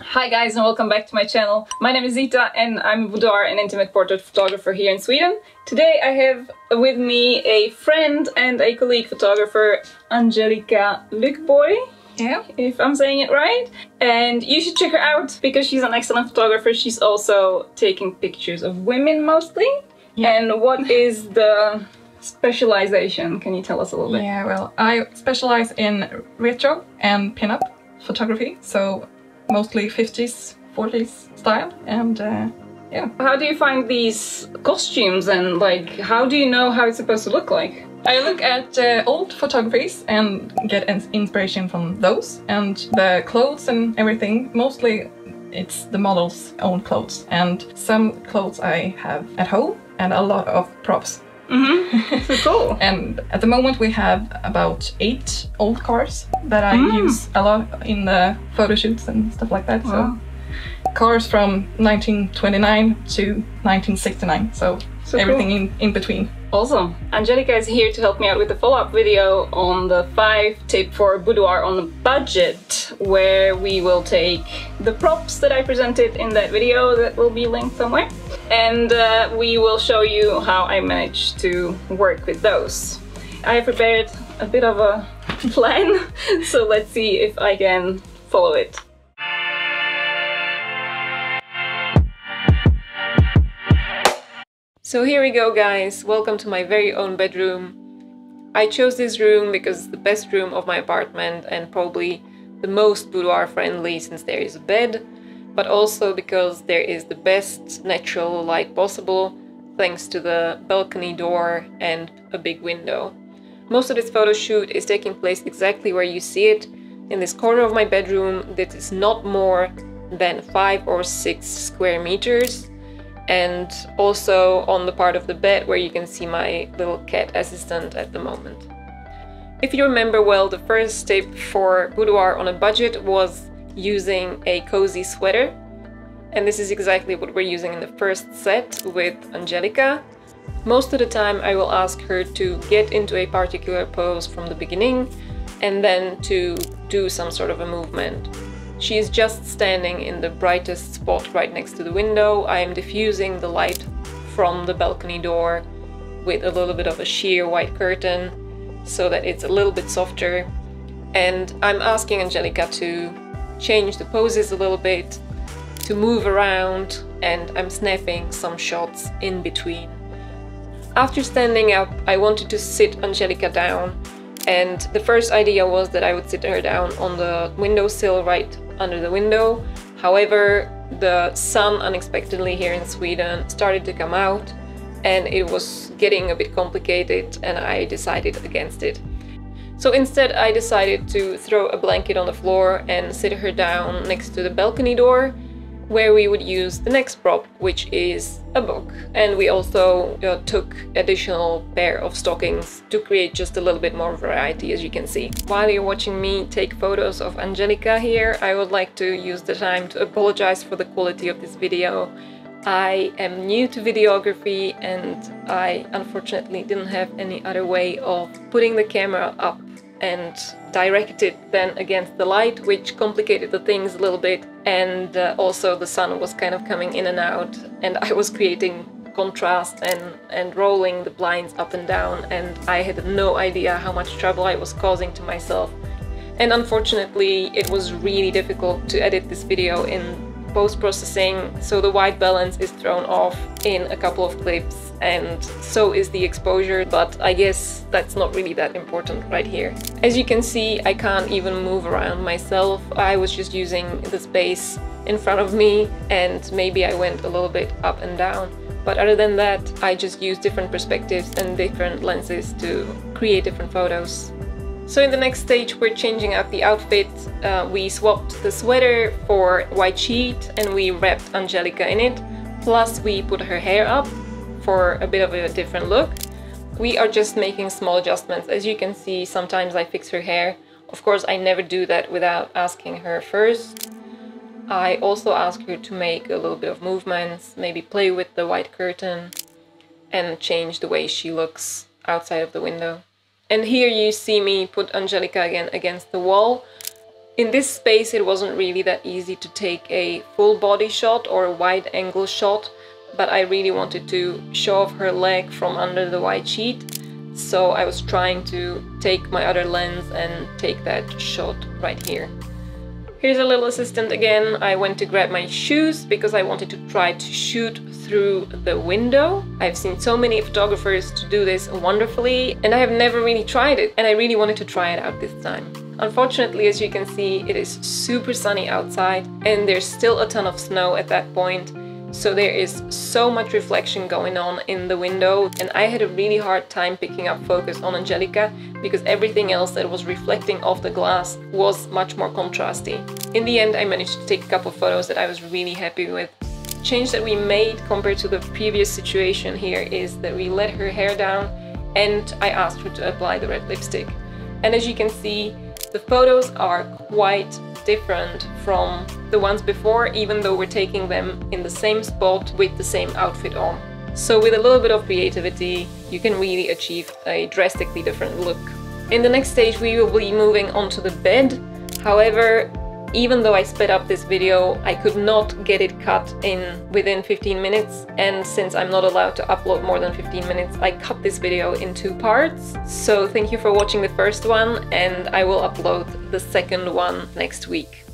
Hi guys and welcome back to my channel. My name is Zita and I'm a boudoir and intimate portrait photographer here in Sweden. Today I have with me a friend and a colleague photographer, Angelica Lyckborg. Yeah. If I'm saying it right. And you should check her out because she's an excellent photographer. She's also taking pictures of women mostly. Yeah. And what is the specialization? Can you tell us a little bit? Yeah, well, I specialize in retro and pinup photography, so mostly 50s, 40s style, and yeah. How do you find these costumes and like how do you know how it's supposed to look like? I look at old photographies and get inspiration from those, and the clothes and everything. Mostly it's the model's own clothes, and some clothes I have at home and a lot of props. So cool. And at the moment we have about 8 old cars that I use a lot in the photo shoots and stuff like that. Wow. So cars from 1929 to 1969, so everything cool. in between. Awesome. Angelica is here to help me out with the follow-up video on the 5 tip for boudoir on a budget, where we will take the props that I presented in that video that will be linked somewhere, and we will show you how I managed to work with those. I have prepared a bit of a plan, so let's see if I can follow it. So here we go guys, welcome to my very own bedroom. I chose this room because it's the best room of my apartment and probably the most boudoir friendly since there is a bed, but also because there is the best natural light possible thanks to the balcony door and a big window. Most of this photo shoot is taking place exactly where you see it, in this corner of my bedroom that is not more than 5 or 6 square meters. And also on the part of the bed where you can see my little cat assistant at the moment. If you remember well, the first tip for boudoir on a budget was using a cozy sweater. And this is exactly what we're using in the first set with Angelica. Most of the time I will ask her to get into a particular pose from the beginning and then to do some sort of a movement. She is just standing in the brightest spot right next to the window. I am diffusing the light from the balcony door with a little bit of a sheer white curtain so that it's a little bit softer. And I'm asking Angelica to change the poses a little bit, to move around, and I'm snapping some shots in between. After standing up, I wanted to sit Angelica down, and the first idea was that I would sit her down on the windowsill right under the window. However, the sun unexpectedly here in Sweden started to come out and it was getting a bit complicated and I decided against it. So instead I decided to throw a blanket on the floor and sit her down next to the balcony door, where we would use the next prop, which is a book. And we also took additional pair of stockings to create just a little bit more variety, as you can see. While you're watching me take photos of Angelica here, I would like to use the time to apologize for the quality of this video. I am new to videography and I unfortunately didn't have any other way of putting the camera up and direct it then against the light, which complicated the things a little bit, and also the sun was kind of coming in and out and I was creating contrast and rolling the blinds up and down, and I had no idea how much trouble I was causing to myself. And unfortunately it was really difficult to edit this video in post-processing, so the white balance is thrown off in a couple of clips and so is the exposure, but I guess that's not really that important right here. As you can see, I can't even move around myself. I was just using the space in front of me and maybe I went a little bit up and down, but other than that I just used different perspectives and different lenses to create different photos. So in the next stage we're changing up the outfit. We swapped the sweater for white sheet and we wrapped Angelica in it, plus we put her hair up for a bit of a different look. We are just making small adjustments. As you can see, sometimes I fix her hair. Of course I never do that without asking her first. I also ask her to make a little bit of movements, maybe play with the white curtain and change the way she looks outside of the window. And here you see me put Angelica again against the wall. In this space it wasn't really that easy to take a full body shot or a wide angle shot, but I really wanted to show off her leg from under the white sheet, so I was trying to take my other lens and take that shot right here. Here's a little assistant again. I went to grab my shoes because I wanted to try to shoot through the window. I've seen so many photographers to do this wonderfully, and I have never really tried it, and I really wanted to try it out this time. Unfortunately, as you can see, it is super sunny outside and there's still a ton of snow at that point. So there is so much reflection going on in the window, and I had a really hard time picking up focus on Angelica because everything else that was reflecting off the glass was much more contrasty. In the end, I managed to take a couple of photos that I was really happy with. The change that we made compared to the previous situation here is that we let her hair down and I asked her to apply the red lipstick. And as you can see, the photos are quite different from the ones before, even though we're taking them in the same spot with the same outfit on. So with a little bit of creativity, you can really achieve a drastically different look. In the next stage, we will be moving on to the bed. However, even though I sped up this video, I could not get it cut within 15 minutes. And since I'm not allowed to upload more than 15 minutes, I cut this video in 2 parts. So thank you for watching the first one, and I will upload the second one next week.